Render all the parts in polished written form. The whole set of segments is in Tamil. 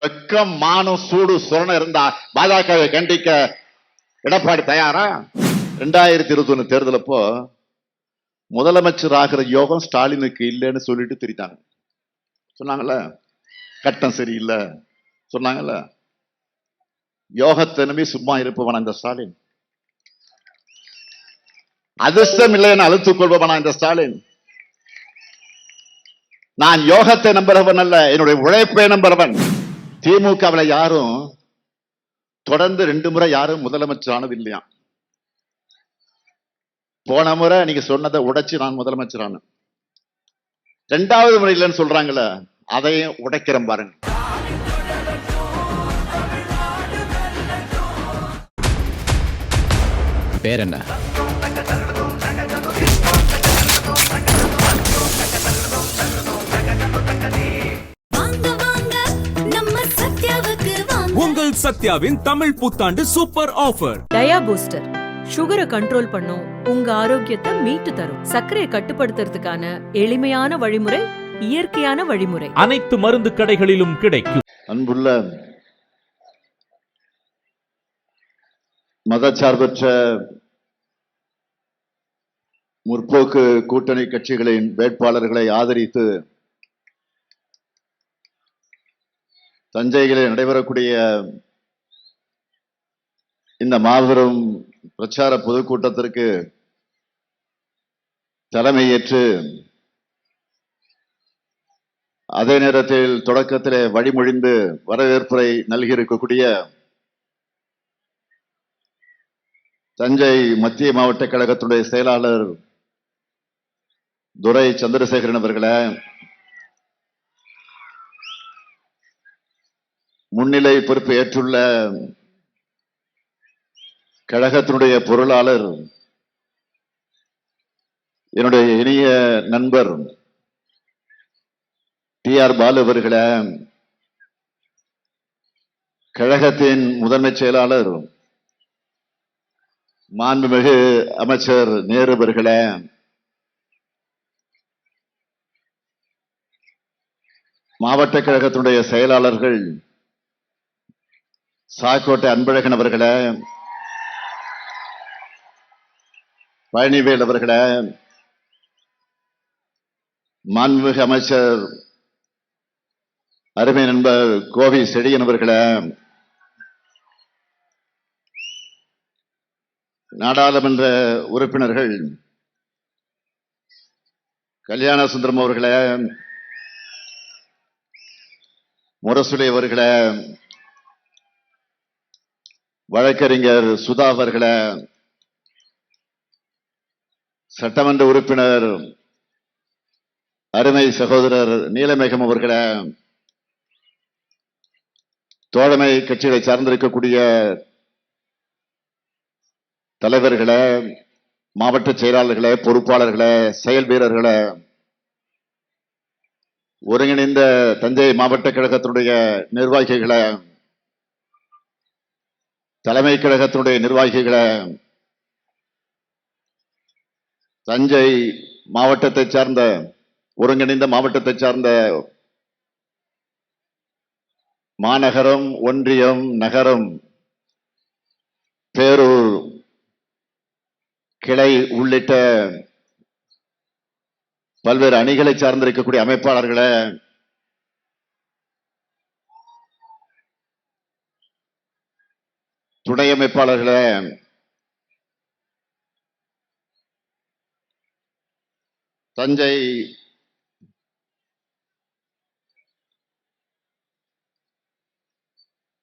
வெக்கம் மானம் சூடு சுரணம் இருந்தா பாஜகவை கண்டிக்க எடப்பாடி தயாரா? 2021 தேர்தல் அப்போ முதலமைச்சர் ஆகிற யோகம் ஸ்டாலினுக்கு இல்லைன்னு சொல்லிட்டு திரிட்டாங்க. சொன்னாங்கல்ல, கட்டம் சரியில்லை சொன்னாங்கல்ல. யோகத்தினமே சும்மா இருப்பவன் அந்த ஸ்டாலின், அதிர்ஷ்டம் இல்லைன்னு அழுத்துக் கொள்பவனா இந்த ஸ்டாலின். நான் யோகத்தை நம்புறவன் அல்ல, என்னுடைய உழைப்பை நம்புறவன். திமுகவில் யாரும் தொடர்ந்து 2 முறை யாரும் முதலமைச்சர் ஆனது இல்லையா? போன முறை நீங்க சொன்னதை உடைச்சு நான் முதலமைச்சர் ஆனேன். 2வது முறை இல்லைன்னு சொல்றாங்கல்ல, அதையும் உடைக்கிறேன் பாருங்க. பேர் என்ன? உங்கள் சத்யாவின் தமிழ் புத்தாண்டு சூப்பர் ஆஃபர். டயா பூஸ்டர் சுகரை கண்ட்ரோல் பண்ணும், உங்க ஆரோக்கியத்தை மீட்டு தரும். சர்க்கரையை கட்டுப்படுத்துறதுக்கான எளிமையான வழிமுறை, இயற்கையான வழிமுறை. அனைத்து மருந்து கடைகளிலும் கிடைக்கும். அன்புள்ள மதச்சார்பற்ற முற்போக்கு கூட்டணி கட்சிகளின் வேட்பாளர்களை ஆதரித்து தஞ்சையிலே நடைபெறக்கூடிய இந்த மாபெரும் பிரச்சார பொதுக்கூட்டத்திற்கு தலைமையேற்று அதே நேரத்தில் தொடக்கத்திலே வழிமொழிந்து வரவேற்புரை நல்கியிருக்கக்கூடிய தஞ்சை மத்திய மாவட்ட கழகத்துடைய செயலாளர் துரை சந்திரசேகரன் அவர்களே, முன்னிலை பொறுப்பு ஏற்றுள்ள கழகத்தினுடைய பொருளாளர் என்னுடைய இனிய நண்பர் TR பாலு அவர்களே, கழகத்தின் முதன்மை செயலாளர் மாண்புமிகு அமைச்சர் நேரு அவர்களே, மாவட்ட கழகத்தினுடைய செயலாளர்கள் சாக்கோட்டை அன்பழகன் அவர்களே, பழனிவேல் அவர்களே, மாண்புமிகு அமைச்சர் அருமை நண்பர் கோவி செடியன் அவர்களே, நாடாளுமன்ற உறுப்பினர்கள் கல்யாண சுந்தரம் அவர்களே, முரசுலை அவர்களே, வழக்கறிஞர் சுதா அவர்களே, சட்டமன்ற உறுப்பினர் அருமை சகோதரர் நீலமேகம் அவர்களே, தோழமை கட்சிகளை சார்ந்திருக்கக்கூடிய தலைவர்களே, மாவட்ட செயலாளர்களே, பொறுப்பாளர்களே, செயல் வீரர்களே, ஒருங்கிணைந்த தஞ்சை மாவட்ட கழகத்தினுடைய நிர்வாகிகளே, தலைமை கழகத்தினுடைய நிர்வாகிகளே, தஞ்சை மாவட்டத்தை சார்ந்த ஒருங்கிணைந்த மாவட்டத்தை சார்ந்த மாநகரம், ஒன்றியம், நகரம், பேரூர், கிளை உள்ளிட்ட பல்வேறு அணிகளை சார்ந்திருக்கக்கூடிய அமைப்பாளர்களே, துணை அமைப்பாளர்களே, தஞ்சை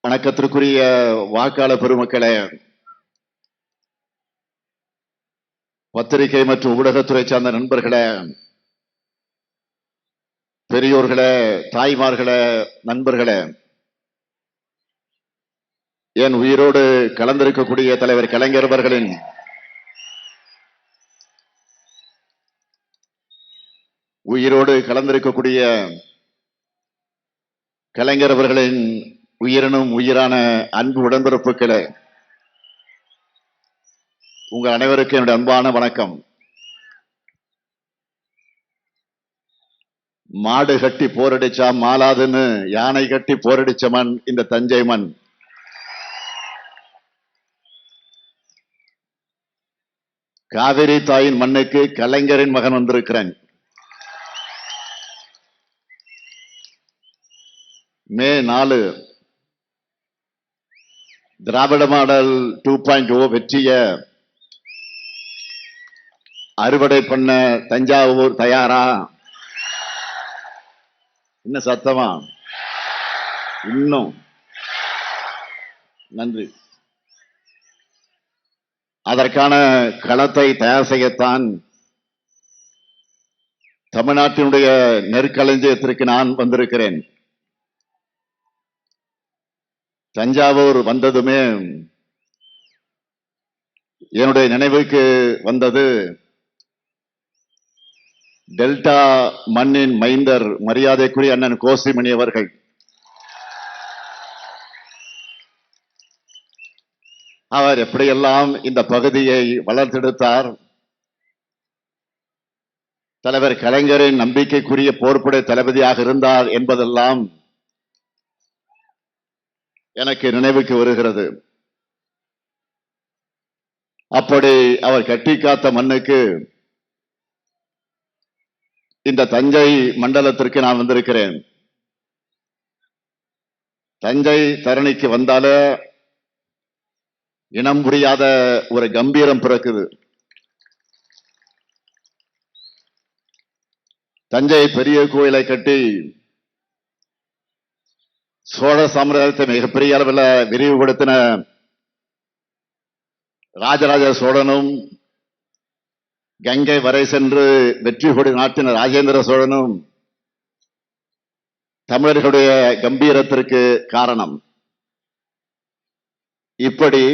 வணக்கத்திற்குரிய வாக்காளர் பெருமக்களே, பத்திரிகை மற்றும் ஊடகத்துறை சார்ந்த நண்பர்களே, பெரியோர்களே, தாய்மார்களே, நண்பர்களே, என் உயிரோடு கலந்திருக்கக்கூடிய தலைவர் கலைஞர் அவர்களின் உயிரோடு கலந்திருக்கக்கூடிய கலைஞர் அவர்களின் உயிரினும் உயிரான அன்பு உடன்பிறப்புகளே, உங்கள் அனைவருக்கும் என்னுடைய அன்பான வணக்கம். மாடு கட்டி போரடிச்சா மாலாதுன்னு யானை கட்டி போரடிச்ச மண் இந்த தஞ்சை மண். காவிரி தாயின் மண்ணுக்கு கலைஞரின் மகன் வந்திருக்கிறேன். மே 4 திராவிட மாடல் 2.0 வெற்றிய அறுவடை பண்ண தஞ்சாவூர் தயாரா? இன்னும் சத்தமா? இன்னும். நன்றி. அதற்கான களத்தை தயார் செய்யத்தான் தமிழ்நாட்டினுடைய நெற்களஞ்சியத்திற்கு நான் வந்திருக்கிறேன். தஞ்சாவூர் வந்ததுமே என்னுடைய நினைவுக்கு வந்தது டெல்டா மண்ணின் மைந்தர் மரியாதைக்குரிய அண்ணன் கோசிமணி அவர்கள். அவர் எப்படியெல்லாம் இந்த பகுதியை வளர்த்தெடுத்தார். தலைவர் கலைஞரின் நம்பிக்கைக்குரிய போர்ப்படை தளபதியாக இருந்தார் என்பதெல்லாம் எனக்கு நினைவுக்கு வருகிறது. அப்படி அவர் கட்டி காத்த மண்ணுக்கு, இந்த தஞ்சை மண்டலத்திற்கு நான் வந்திருக்கிறேன். தஞ்சை தரணிக்கு வந்தாலே இனம் புரியாத ஒரு கம்பீரம் பிறக்குது. தஞ்சை பெரிய கோயிலை கட்டி சோழ சாம்ராஜ்யத்தை மிகப்பெரிய அளவில் விரிவுபடுத்தின ராஜராஜ சோழனும், கங்கை வரை சென்று வெற்றி கொடி நாட்டின ராஜேந்திர சோழனும் தமிழர்களுடைய கம்பீரத்திற்கு காரணம். இப்படி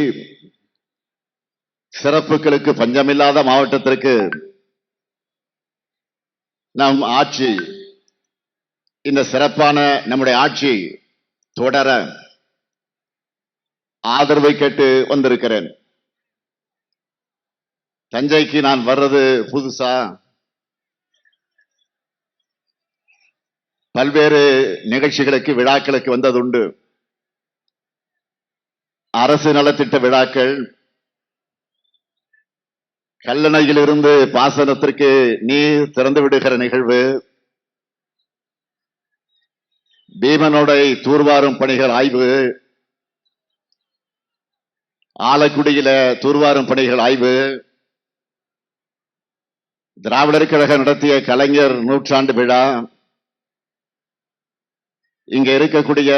சிறப்புகளுக்கு பஞ்சமில்லாத மாவட்டத்திற்கு நம் ஆட்சி, இந்த சிறப்பான நம்முடைய ஆட்சி தொடர ஆதரவை கேட்டு வந்திருக்கிறேன். தஞ்சைக்கு நான் வர்றது புதுசா? பல்வேறு நிகழ்ச்சிகளுக்கு, விழாக்களுக்கு வந்ததுண்டு. அரசு நலத்திட்ட விழாக்கள், கல்லணையிலிருந்து பாசனத்திற்கு நீர் திறந்து விடுகிற நிகழ்வு, பீமனோடை தூர்வாரும் பணிகள் ஆய்வு, ஆலக்குடியில தூர்வாரும் பணிகள் ஆய்வு, திராவிடர் கழகம் நடத்திய கலைஞர் நூற்றாண்டு விழா, இங்க இருக்கக்கூடிய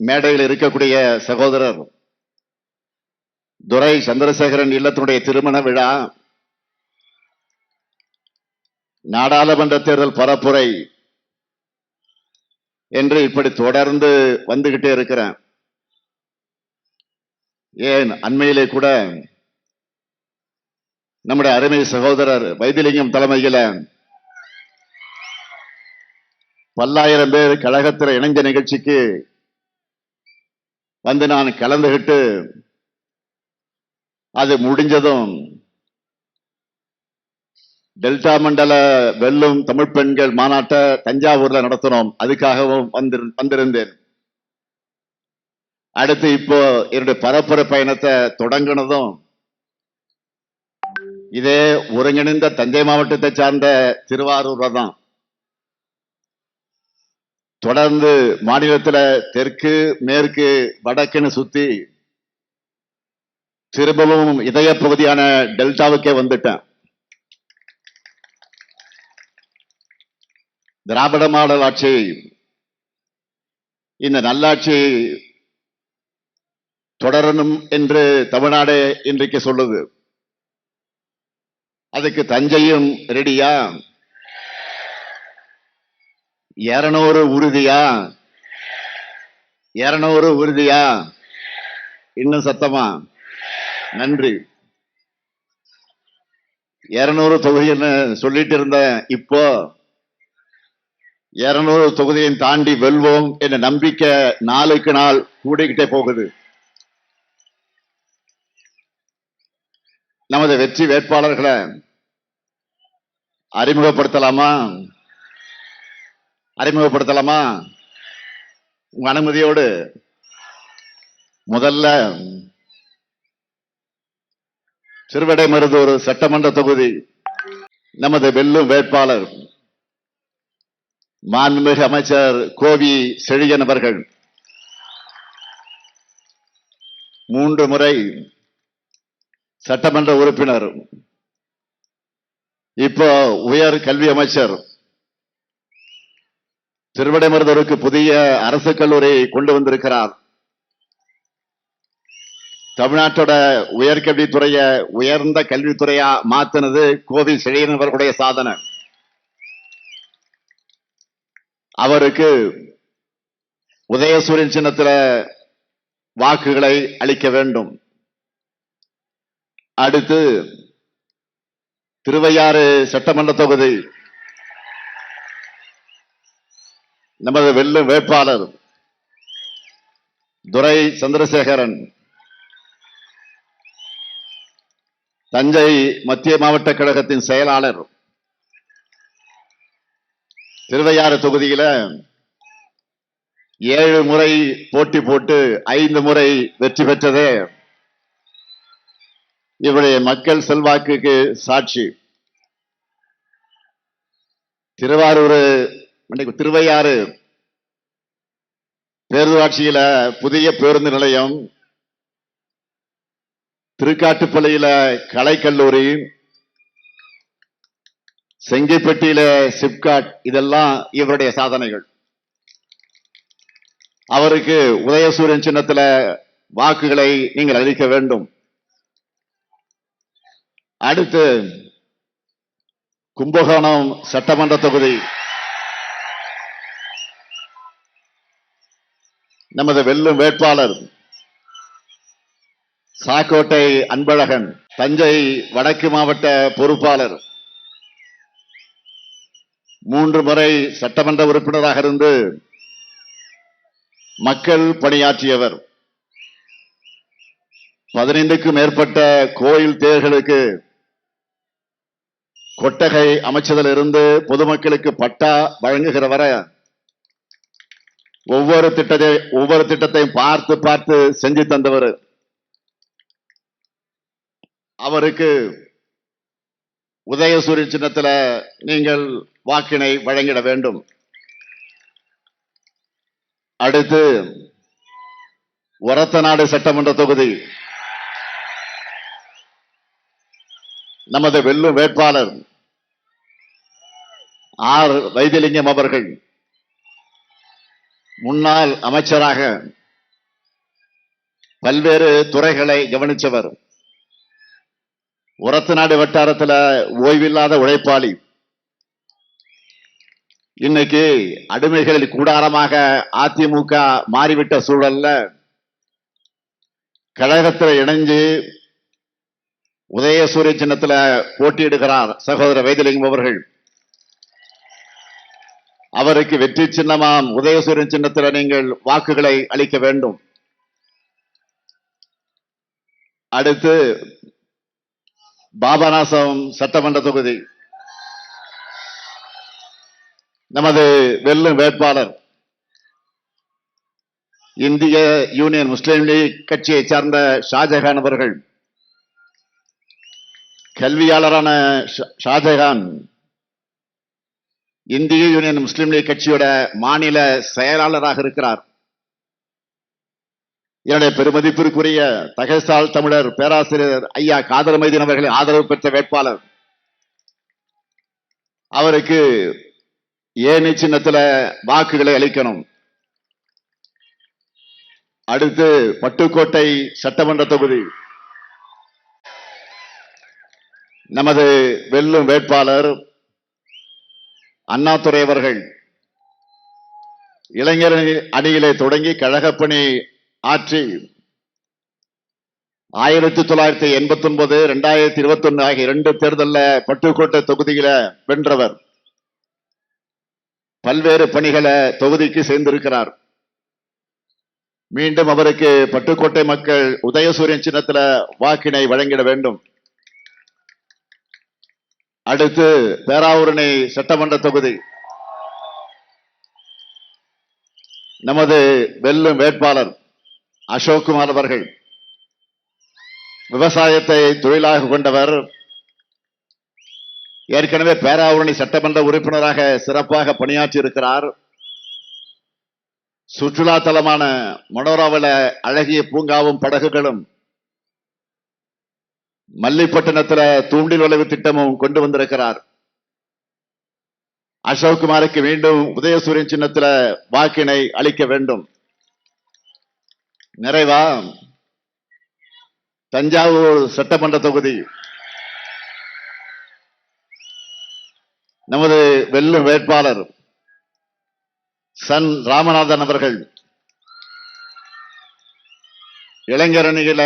மேடையில் இருக்கக்கூடிய சகோதரர் துரை சந்திரசேகரன் இல்லத்தினுடைய திருமண விழா, நாடாளுமன்ற தேர்தல் பரப்புரை என்று இப்படி தொடர்ந்து வந்துகிட்டே இருக்கிறேன். ஏன் அண்மையிலே கூட நம்முடைய அருமை சகோதரர் வைத்திலிங்கம் தலைமையில பல்லாயிரம் பேர் கழகத்தில் இணைஞ்ச நிகழ்ச்சிக்கு வந்து நான் கலந்துகிட்டு, அது முடிஞ்சதும் டெல்டா மண்டல வெல்லும் தமிழ் பெண்கள் மாநாட்டை தஞ்சாவூர்ல நடத்தினோம். அதுக்காகவும் வந்திருந்தேன். அடுத்து இப்போ என்னுடைய பரப்புரை பயணத்தை தொடங்கினதும் இதே ஒருங்கிணைந்த தஞ்சை மாவட்டத்தை சார்ந்த திருவாரூர்ல தான். தொடர்ந்து மாநிலத்தில் தெற்கு, மேற்கு, வடக்குன்னு சுத்தி திரும்பவும் இதய பகுதியான டெல்டாவுக்கே வந்துட்டேன். திராவிட மாடல் ஆட்சி, இந்த நல்லாட்சி தொடரணும் என்று தமிழ்நாடு இன்றைக்கு சொல்லுது. அதுக்கு தஞ்சையும் ரெடியா? 200 உறுதியா? 200 உறுதியா? இன்னும் சத்தமா? நன்றி. 200 தொகுதின்னு சொல்லிட்டு இருந்தேன். இப்போ 200 தொகுதியை தாண்டி வெல்வோம் என்ற நம்பிக்கை நாளுக்கு நாள் கூடிக்கிட்டே போகுது. நமது வெற்றி வேட்பாளர்களை அறிமுகப்படுத்தலாமா? அறிமுகப்படுத்தலாமா? உங்க அனுமதியோடு முதல்ல திருவிடைமருதூர் சட்டமன்ற தொகுதி நமது வெல்லும் வேட்பாளர் மாண்புமிகு அமைச்சர் கோவி செழியன் அவர்கள் 3 முறை சட்டமன்ற உறுப்பினர், இப்போ உயர் கல்வி அமைச்சர், திருவிடைமருதூருக்கு புதிய அரசு கல்லூரி கொண்டு வந்திருக்கிறார். தமிழ்நாட்டோட உயர்கல்வித்துறைய உயர்ந்த கல்வித்துறையா மாத்தினது கோவி செழியன் அவர்களுடைய சாதனை. அவருக்கு உதயசூரியன் சின்னத்துல வாக்குகளை அளிக்க வேண்டும். அடுத்து திருவையாறு சட்டமன்ற தொகுதி நமது வெல்லும் வேட்பாளர் துரை சந்திரசேகரன், தஞ்சை மத்திய மாவட்ட கழகத்தின் செயலாளர், திருவையாறு தொகுதியில 7 முறை போட்டி போட்டு 5 முறை வெற்றி பெற்றதே இவருடைய மக்கள் செல்வாக்குக்கு சாட்சி. திருவையாறு பேரூராட்சியில புதிய பேருந்து நிலையம், திருக்காட்டுப்பள்ளியில கலைக்கல்லூரி, செங்கிப்பட்டியில சிப்காட், இதெல்லாம் இவருடைய சாதனைகள். அவருக்கு உதயசூரியன் சின்னத்துல வாக்குகளை நீங்கள் அளிக்க வேண்டும். அடுத்து கும்பகோணம் சட்டமன்ற தொகுதி நமது வெல்லும் வேட்பாளர் சாக்கோட்டை அன்பழகன், தஞ்சை வடக்கு மாவட்ட பொறுப்பாளர், 3 முறை சட்டமன்ற உறுப்பினராக இருந்து மக்கள் பணியாற்றியவர். 15க்கும் மேற்பட்ட கோயில் தேர்களுக்கு கொட்டகை அமைச்சதில் இருந்து பொதுமக்களுக்கு பட்டா வழங்குகிறவரை ஒவ்வொரு திட்டத்தையும் பார்த்து பார்த்து செஞ்சு தந்தவர். அவருக்கு உதயசூரியன் சின்னத்துல நீங்கள் வாக்கினை வழங்கிட வேண்டும். அடுத்து ஒரத்தநாடு சட்டமன்ற தொகுதி நமது வெல்லும் வேட்பாளர் ஆர் வைத்திலிங்கம் அவர்கள், முன்னாள் அமைச்சராக பல்வேறு துறைகளை கவனித்தவர். ஒரத்தநாடு வட்டாரத்தில் ஓய்வில்லாத உழைப்பாளி. இன்னைக்கு அடிமைகளில் கூடாரமாக அதிமுக மாறிவிட்ட சூழல்ல கழகத்தில் இணைஞ்சு உதயசூரிய சின்னத்துல போட்டியிடுகிறார் சகோதரர் வைத்திலிங்கம் அவர்கள். அவருக்கு வெற்றி சின்னமாம் உதயசூரியன் சின்னத்துல நீங்கள் வாக்குகளை அளிக்க வேண்டும். அடுத்து பாபநாசம் சட்டமன்ற தொகுதி நமது வெல்லும் வேட்பாளர் இந்திய யூனியன் முஸ்லீம் லீக் கட்சியை சார்ந்த ஷாஜகான் அவர்கள். கல்வியாளரான ஷாஜகான் இந்திய யூனியன் முஸ்லீம் லீக் கட்சியோட மாநில செயலாளராக இருக்கிறார். என்னுடைய பெருமதிப்பிற்குரிய தகைசால் தமிழர் பேராசிரியர் ஐயா காதர் மைதீன் அவர்களின் ஆதரவு பெற்ற வேட்பாளர். அவருக்கு ஏணி சின்னத்துல வாக்குகளை அளிக்கணும். அடுத்து பட்டுக்கோட்டை சட்டமன்ற தொகுதி நமது வெல்லும் வேட்பாளர் அண்ணாதுரை அவர்கள். இளைஞர் அணியிலே தொடங்கி கழகப்பணி ஆற்றி 1989, 2021 ஆகிய 2 தேர்தலில் பட்டுக்கோட்டை தொகுதியில வென்றவர். பல்வேறு பணிகளை தொகுதிக்கு சேர்ந்திருக்கிறார். மீண்டும் அவருக்கு பட்டுக்கோட்டை மக்கள் உதயசூரியன் சின்னத்துல வாக்கினை வழங்கிட வேண்டும். அடுத்து பேராவூரணி சட்டமன்ற தொகுதி நமது வெல்லும் வேட்பாளர் அசோக்குமார் அவர்கள் விவசாயத்தை தொழிலாக கொண்டவர். ஏற்கனவே பேராவூரணி சட்டமன்ற உறுப்பினராக சிறப்பாக பணியாற்றி இருக்கிறார். சுற்றுலா தலமான மனோராவில அழகிய பூங்காவும் படகுகளும், மல்லிப்பட்டினத்துல தூண்டில் வளைவு திட்டமும் கொண்டு வந்திருக்கிறார். அசோக்குமாருக்கு மீண்டும் உதயசூரியன் சின்னத்துல வாக்கினை அளிக்க வேண்டும். நிறைவா தஞ்சாவூர் சட்டமன்ற தொகுதி நமது வெல்லும் வேட்பாளர் சன் ராமநாதன் அவர்கள் இளைஞரணியில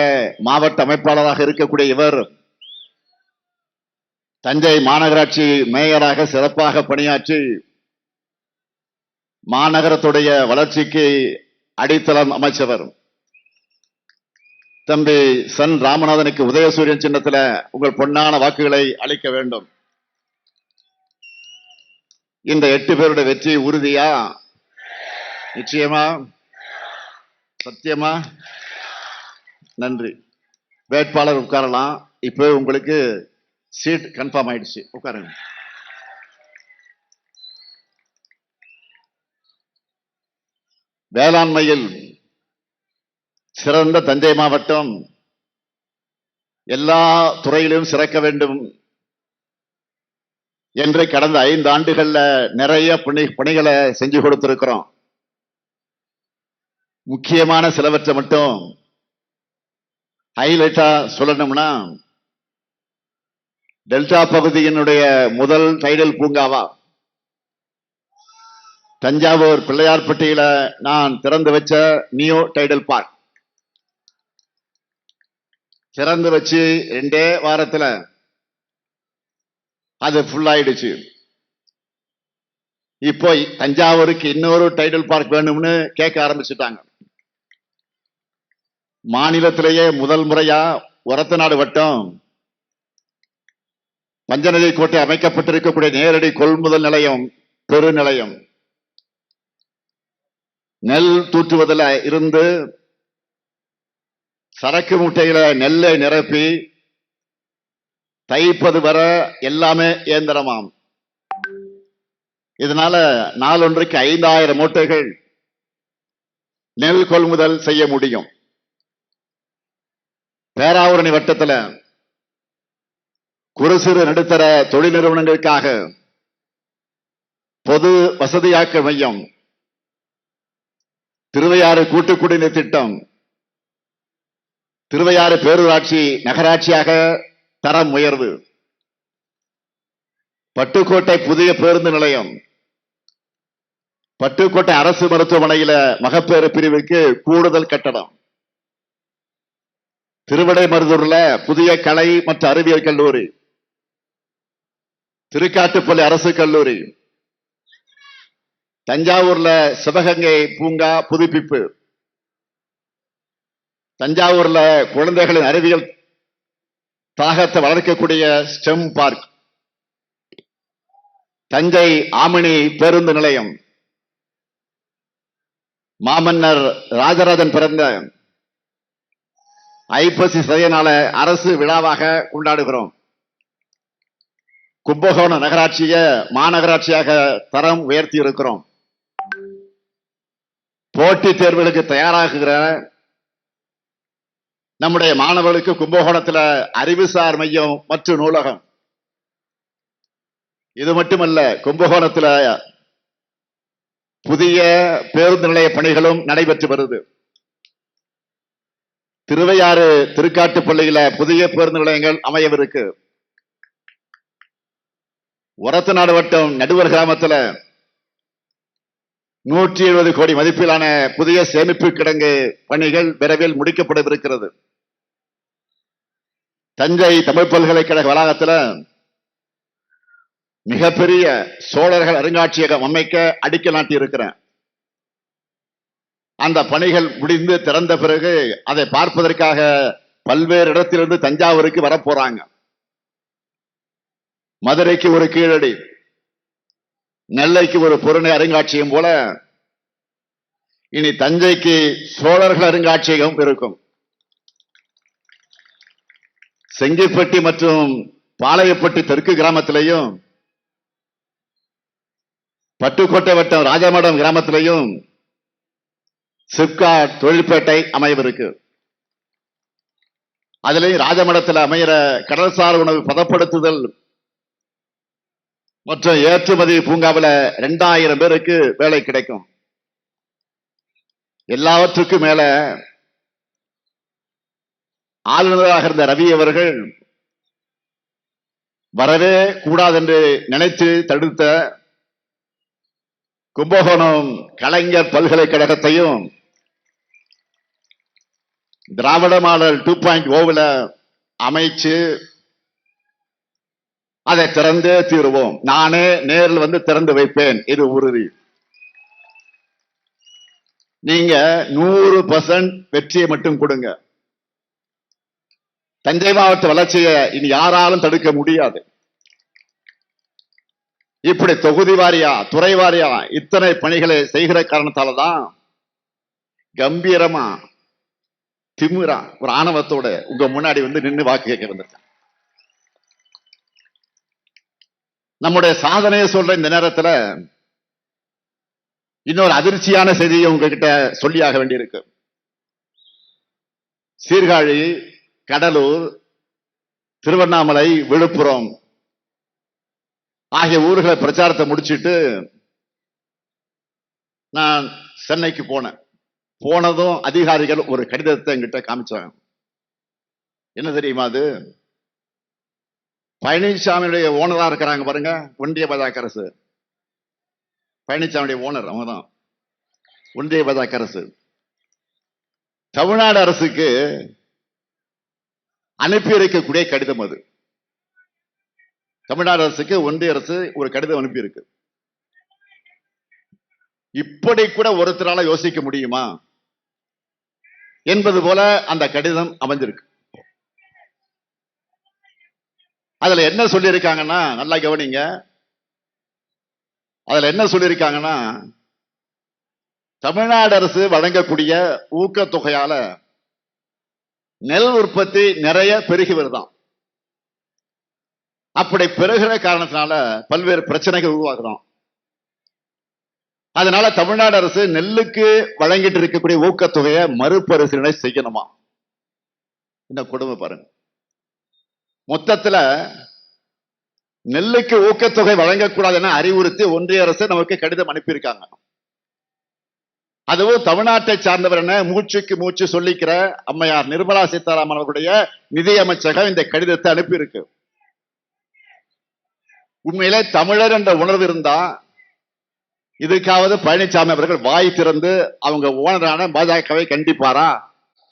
மாவட்ட அமைப்பாளராக இருக்கக்கூடிய இவர் தஞ்சை மாநகராட்சி மேயராக சிறப்பாக பணியாற்றி மாநகரத்துடைய வளர்ச்சிக்கு அடித்தளம் அமைச்சவர். தம்பி சன் ராமநாதனுக்கு உதயசூரியன் சின்னத்துல உங்கள் பொன்னான வாக்குகளை அளிக்க வேண்டும். இந்த 8 பேருடைய வெற்றி உறுதியா? நிச்சயமா? சத்தியமா? நன்றி. வேட்பாளர் உட்காரலாம். இப்போ உங்களுக்கு சீட் கன்ஃபார்ம் ஆயிடுச்சு, உட்காருங்க. வேளாண்மையில் சிறந்த தஞ்சை மாவட்டம் எல்லா துறையிலும் சிறக்க வேண்டும் என்று கடந்த 5 ஆண்டுகள்ல நிறைய பணிகளை செஞ்சு கொடுத்திருக்கிறோம். முக்கியமான சிலவற்றை மட்டும் ஹைலைட்டா சொல்லணும்னா, டெல்டா பகுதியினுடைய முதல் டைடல் பூங்காவா தஞ்சாவூர் பிள்ளையார்பட்டியில நான் திறந்து வச்ச நியூ டைடல் பார்க் திறந்து வச்சு 2 வாரத்துல அது ஃபுல் ஆயிடுச்சு. இப்போ தஞ்சாவூருக்கு இன்னொரு டைடல் பார்க் வேணும்னு கேட்க ஆரம்பிச்சுட்டாங்க. மாநிலத்திலேயே முதல் முறையா ஒரத்தநாடு வட்டம் பஞ்சநதி கோட்டை அமைக்கப்பட்டிருக்கக்கூடிய நேரடி கொள்முதல் நிலையம், பெருநிலையம், நெல் தூற்றுவதில் இருந்து சரக்கு மூட்டையில நெல்லை நிரப்பி தைப்பது வர எல்லாமே இயந்திரமாம். இதனால நாளொன்றுக்கு 5000 மூட்டைகள் நெல் கொள்முதல் செய்ய முடியும். பேராவூரணி வட்டத்துல குறு சிறு நடுத்தர தொழில் நிறுவனங்களுக்காக பொது வசதியாக்க மையம், திருவையாறு கூட்டு குடிநீர் திட்டம், திருவையாறு பேரூராட்சி நகராட்சியாக தரம் உயர்வு, பட்டுக்கோட்டை புதிய பேருந்து நிலையம், பட்டுக்கோட்டை அரசு மருத்துவமனையில மகப்பேறு பிரிவுக்கு கூடுதல் கட்டடம், திருவிடைமருதூர்ல புதிய கலை மற்றும் அறிவியல் கல்லூரி, திருக்காட்டுப்பள்ளி அரசு கல்லூரி, தஞ்சாவூர்ல சிவகங்கை பூங்கா புதுப்பிப்பு, தஞ்சாவூர்ல குழந்தைகளின் அறிவியல் தாகத்தை வளர்க்கக்கூடிய ஸ்டெம் பார்க், தஞ்சை ஆமணி பேருந்து நிலையம், மாமன்னர் ராஜராஜன் பிறந்த ஐப்பசி சதய அரசு விழாவாக கொண்டாடுகிறோம். கும்பகோணம் நகராட்சிய மாநகராட்சியாக தரம் உயர்த்தி இருக்கிறோம். போட்டித் தேர்வுகளுக்கு தயாராகுகிற நம்முடைய மாணவர்களுக்கு கும்பகோணத்துல அறிவுசார் மையம் மற்றும் நூலகம். இது மட்டுமல்ல, கும்பகோணத்துல புதிய பேருந்து நிலைய பணிகளும் நடைபெற்று வருது. திருவையாறு திருக்காட்டுப்பள்ளியில புதிய பேருந்து நிலையங்கள் அமையவிருக்கு. ஒரத்தநாடு வட்டம் நடுவர் கிராமத்துல 170 கோடி மதிப்பிலான புதிய சேமிப்பு கிடங்கு பணிகள் விரைவில் முடிக்கப்படவிருக்கிறது. தஞ்சை தமிழ் பல்கலைக்கழக வளாகத்துல மிகப்பெரிய சோழர்கள் அருங்காட்சியகம் அமைக்க அடிக்கல் நாட்டி இருக்கிறேன். அந்த பணிகள் முடிந்து திறந்த பிறகு அதை பார்ப்பதற்காக பல்வேறு இடத்திலிருந்து தஞ்சாவூருக்கு வரப்போறாங்க. மதுரைக்கு ஒரு கீழடி, நெல்லைக்கு ஒரு புறநகர் அருங்காட்சியகம் போல இனி தஞ்சைக்கு சோழர்கள் அருங்காட்சியகம் இருக்கும். செங்கிப்பட்டி மற்றும் பாளையப்பட்டி தெற்கு கிராமத்திலையும் பட்டுக்கோட்டை வட்டம் ராஜமடம் கிராமத்திலையும் சிப்காட் தொழிற்பேட்டை அமையவிருக்கு. அதிலேயும் ராஜமடத்தில் அமைகிற கடல்சார் உணவு பதப்படுத்துதல் மற்றும் ஏற்றுமதி பூங்காவில் 2000 பேருக்கு வேலை கிடைக்கும். எல்லாவற்றுக்கும் மேல ஆளுநராக இருந்த ரவி அவர்கள் வரவே கூடாது என்று நினைத்து தடுத்த கும்பகோணம் கலைஞர் பல்கலைக்கழகத்தையும் திராவிட மாடல் 2.0 அமைச்சு அதை திறந்தே தீருவோம். நானே நேரில் வந்து திறந்து வைப்பேன், இது உறுதி. நீங்க 100% வெற்றியை மட்டும் கொடுங்க. தஞ்சை மாவட்ட வளர்ச்சியை இனி யாராலும் தடுக்க முடியாது. இப்படி தொகுதி வாரியா துறை வாரியா இத்தனை பணிகளை செய்கிற காரணத்தால தான் கம்பீரமா திமிரா ஒரு ஆணவத்தோட உங்க முன்னாடி வந்து நின்று வாக்கு கேட்க வந்திருக்கேன். நம்முடைய சாதனையை சொல்ற இந்த நேரத்துல இன்னொரு அதிர்ச்சியான செய்தியை உங்ககிட்ட சொல்லியாக வேண்டியிருக்கு. சீர்காழி, கடலூர், திருவண்ணாமலை, விழுப்புரம் ஆகிய ஊர்களை பிரச்சாரத்தை முடிச்சிட்டு நான் சென்னைக்கு போனேன். போனதும் அதிகாரிகள் ஒரு கடிதத்தை என்கிட்ட காமிச்சாங்க. என்ன தெரியுமா அது? பழனிசாமியுடைய ஓனரா இருக்கிறாங்க பாருங்க, ஒன்றிய பாஜக அரசு. பழனிசாமியுடைய ஓனர் அவங்கதான், ஒன்றிய பாஜக அரசு. தமிழ்நாடு அரசுக்கு அனுப்பி இருக்கக்கூடிய கடிதம் அது. தமிழ்நாடு அரசுக்கு ஒன்றிய அரசு ஒரு கடிதம் அனுப்பி இருக்கு. இப்படி கூட ஒருத்தரால யோசிக்க முடியுமா என்பது போல அந்த கடிதம் அமைஞ்சிருக்கு. அதுல என்ன சொல்லியிருக்காங்கன்னா, நல்லா கவனிங்க. அதுல என்ன சொல்லியிருக்காங்கன்னா, தமிழ்நாடு அரசு வழங்கக்கூடிய ஊக்கத்தொகையால நெல் உற்பத்தி நிறைய பெருகி வருதாம். அப்படி பெருகிற காரணத்தினால பல்வேறு பிரச்சனைகள் உருவாகுறோம். அதனால தமிழ்நாடு அரசு நெல்லுக்கு வழங்கிட்டு இருக்கக்கூடிய ஊக்கத்தொகையை மறுபரிசீலனை செய்யணுமா? இந்த கொடுமை பாருங்க. மொத்தத்துல நெல்லுக்கு ஊக்கத்தொகை வழங்கக்கூடாது என அறிவுறுத்தி ஒன்றிய அரசு நமக்கு கடிதம் அனுப்பியிருக்காங்க. அதுவும் தமிழ்நாட்டை சார்ந்தவர் என மூச்சுக்கு மூச்சு சொல்லிக்கிற அம்மையார் நிர்மலா சீதாராமன் அவர்களுடைய நிதி அமைச்சகம் இந்த கடிதத்தை அனுப்பியிருக்கு. உண்மையிலே தமிழர் என்ற உணர்வு இருந்தா இதுக்காவது பழனிசாமி அவர்கள் வாய் திறந்து அவங்க ஓனரான பாஜகவை கண்டிப்பாரா?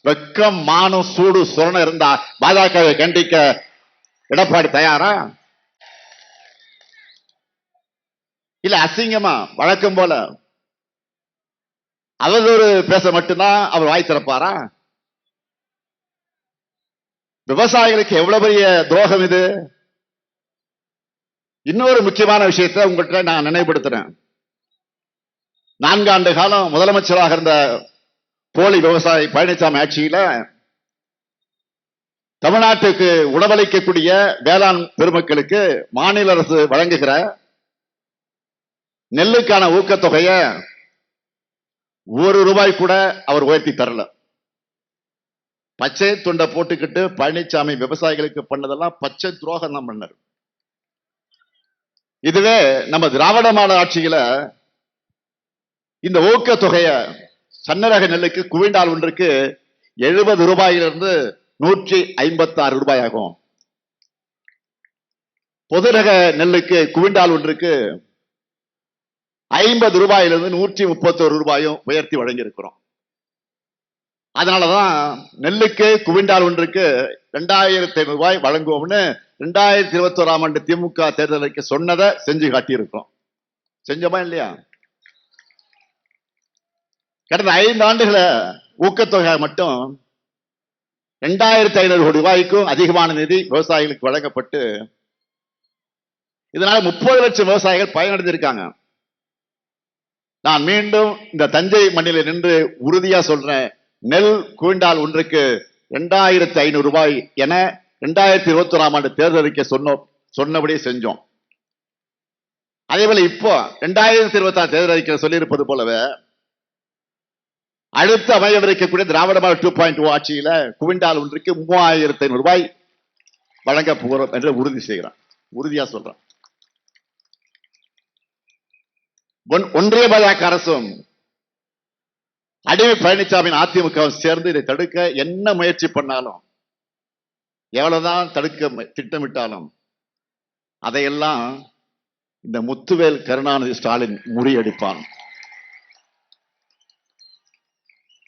வெக்கம், மானம், சூடு, சுரணம் இருந்தா பாஜகவை கண்டிக்க எடப்பாடி தயாரா? இல்ல அசிங்கமா வழக்கம் போல அவதூறு பேச மட்டும்தான் அவர் வாய் திறப்பாரா? விவசாயிகளுக்கு எவ்வளவு பெரிய துரோகம் இது! இன்னொரு முக்கியமான விஷயத்தை உங்கள்கிட்ட நான் நினைவுபடுத்துறேன். 4 ஆண்டு காலம் முதலமைச்சராக இருந்த போலி விவசாயி பழனிசாமி ஆட்சியில தமிழ்நாட்டுக்கு உணவளிக்கக்கூடிய வேளாண் பெருமக்களுக்கு மாநில அரசு வழங்குகிற நெல்லுக்கான ஊக்கத்தொகைய ₹1 கூட அவர் உயர்த்தி தரல. பச்சை துண்டை போட்டுக்கிட்டு பழனிசாமி விவசாயிகளுக்கு பண்ணதெல்லாம் பச்சை துரோகம் தான் பண்ணார். இதுவே நம்ம திராவிட மாடல் ஆட்சியில இந்த ஊக்கத்தொகைய சன்னரக நெல்லுக்கு குவிண்டால் ஒன்றுக்கு ₹70 156 ஆகும். பொது ரக நெல்லுக்கு குவிண்டால் ஒன்றுக்கு ₹50 131 உயர்த்தி வழங்கி இருக்கிறோம். அதனாலதான் நெல்லுக்கு குவிண்டால் ஒன்றுக்கு ₹2500 வழங்குவோம்னு 2021ஆம் ஆண்டு திமுக தேர்தலுக்கு சொன்னதை செஞ்சு காட்டியிருக்கிறோம். செஞ்சோமா இல்லையா? கடந்த 5 ஆண்டுகள ஊக்கத்தொகை மட்டும் ₹2500 கோடி அதிகமான நிதி விவசாயிகளுக்கு வழங்கப்பட்டு இதனால 30 லட்சம் விவசாயிகள் பயனடைந்திருக்காங்க. நான் மீண்டும் இந்த தஞ்சை மண்ணில நின்று உறுதியா சொல்றேன், நெல் குவிண்டால் ஒன்றுக்கு 2500 ரூபாய் என 2021ஆம் ஆண்டு தேர்தல் அறிக்கை சொன்னபடியே செஞ்சோம். அதே போல இப்போ 2026 தேர்தல் அறிக்கை சொல்லியிருப்பது போலவே அடுத்து அமையவிருக்கக்கூடிய திராவிட மாடல் 2.0 ஆட்சியில குவிண்டால் ஒன்றுக்கு 3500 ரூபாய் வழங்க போகிறோம் என்று உறுதி செய்கிறேன், உறுதியா சொல்றேன். ஒன்றிய பாஜக அரசும் அடிமை பழனிசாமியின் அதிமுகவும் சேர்ந்து இதை தடுக்க என்ன முயற்சி பண்ணாலும், எவ்வளவுதான் தடுக்க திட்டமிட்டாலும் அதையெல்லாம் இந்த முத்துவேல் கருணாநிதி ஸ்டாலின் முறியடிப்பான்.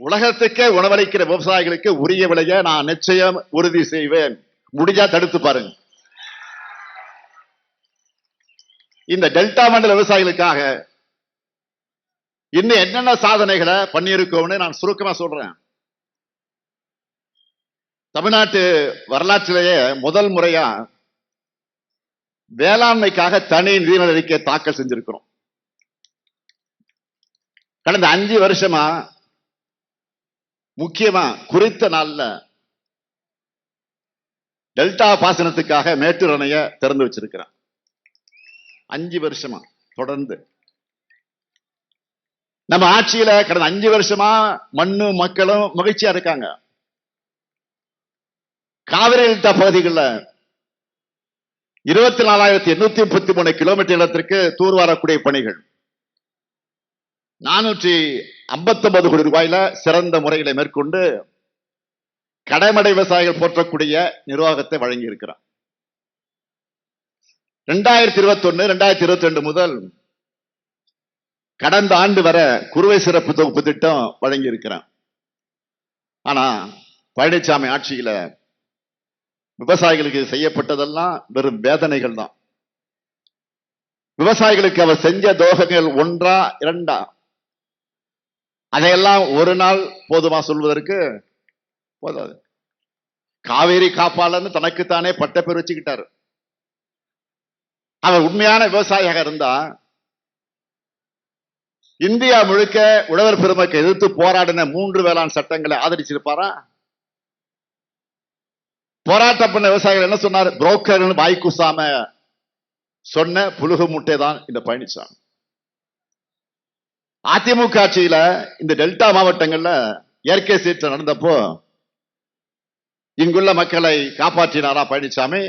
உலகத்துக்கே உணவளிக்கிற விவசாயிகளுக்கு உரிய விலையை நான் நிச்சயம் உறுதி செய்வேன். முடிஞ்சா தடுத்து பாருங்க. இந்த டெல்டா மண்டல விவசாயிகளுக்காக இன்னும் என்னென்ன சாதனைகளை பண்ணியிருக்கோம்னு நான் சுருக்கமா சொல்றேன். தமிழ்நாட்டு வரலாற்றிலேயே முதல் முறையா வேளாண்மைக்காக தனி நிதிநிலை அறிக்கை தாக்கல் செஞ்சிருக்கிறோம். கடந்த 5 வருஷமா முக்கியமா குறித்த நாள்ல டெல்டா பாசனத்துக்காக மேட்டூர் அணைய திறந்து வச்சிருக்கிறேன். 5 வருஷமா தொடர்ந்து நம்ம ஆட்சியில கடந்த 5 வருஷமா மண்ணும் மக்களும் மகிழ்ச்சியா இருக்காங்க. காவிரி டெல்டா பகுதிகளில் 24,833 கிலோமீட்டர் இடத்திற்கு தூர்வாரக்கூடிய பணிகள் 459 கோடி ரூபாயில சிறந்த முறைகளை மேற்கொண்டு கடைமடை விவசாயிகள் போற்றக்கூடிய நிர்வாகத்தை வழங்கி இருக்கிறார். 2021, 2022 முதல் கடந்த ஆண்டு வரை குறுவை சிறப்பு தொகுப்பு திட்டம் வழங்கி இருக்கிறான். ஆனா பழனிசாமி ஆட்சியில விவசாயிகளுக்கு செய்யப்பட்டதெல்லாம் வெறும் வேதனைகள் தான். விவசாயிகளுக்கு அவர் செஞ்ச துரோகங்கள் 1, 2 அதையெல்லாம் ஒரு நாள் போதுமா சொல்வதற்கு? போதாது. காவேரி காப்பாளன்னு தனக்குத்தானே பட்ட பேர் வச்சுக்கிட்டாரு. அவர் உண்மையான விவசாயியாக இருந்தா இந்தியா முழுக்க உழவர் பெருமக்களை எதிர்த்து போராடின 3 வேளாண் சட்டங்களை ஆதரிச்சிருப்பாரா? போராட்டம் பண்ண விவசாயிகள் என்ன சொன்னார்? புரோக்கர் வாய்க்குசாம சொன்ன புழுகு முட்டை தான் இந்த பழனிசாமி. அதிமுக ஆட்சியில இந்த டெல்டா மாவட்டங்கள்ல இயற்கை சீற்றம் நடந்தப்போ இங்குள்ள மக்களை காப்பாற்றினாரா பழனிசாமி?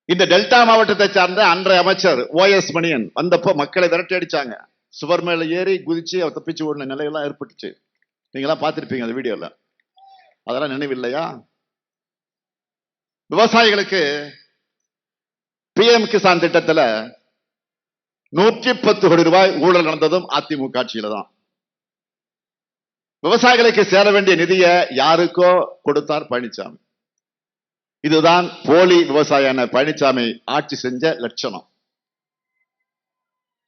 இந்த டெல்டா மாவட்டத்தை சார்ந்த அன்றைய அமைச்சர் OS மணியன் வந்தப்போ மக்களை விரட்டி அடிச்சாங்க. சுவர் மேல ஏறி குதிச்சு அவர் தப்பிச்சு ஓடின நிலையெல்லாம் ஏற்பட்டுச்சு. நீங்களாம் பார்த்திருப்பீங்க அந்த வீடியோல. அதெல்லாம் நினைவில்லையா? விவசாயிகளுக்கு PM கிசான் திட்டத்துல 110 கோடி ரூபாய் ஊழல் நடந்ததும் அதிமுக ஆட்சியில தான். விவசாயிகளுக்கு சேர வேண்டிய நிதியை யாருக்கோ கொடுத்தார் பழனிசாமி. இதுதான் போலி விவசாயான பழனிசாமி ஆட்சி செஞ்ச லட்சணம்.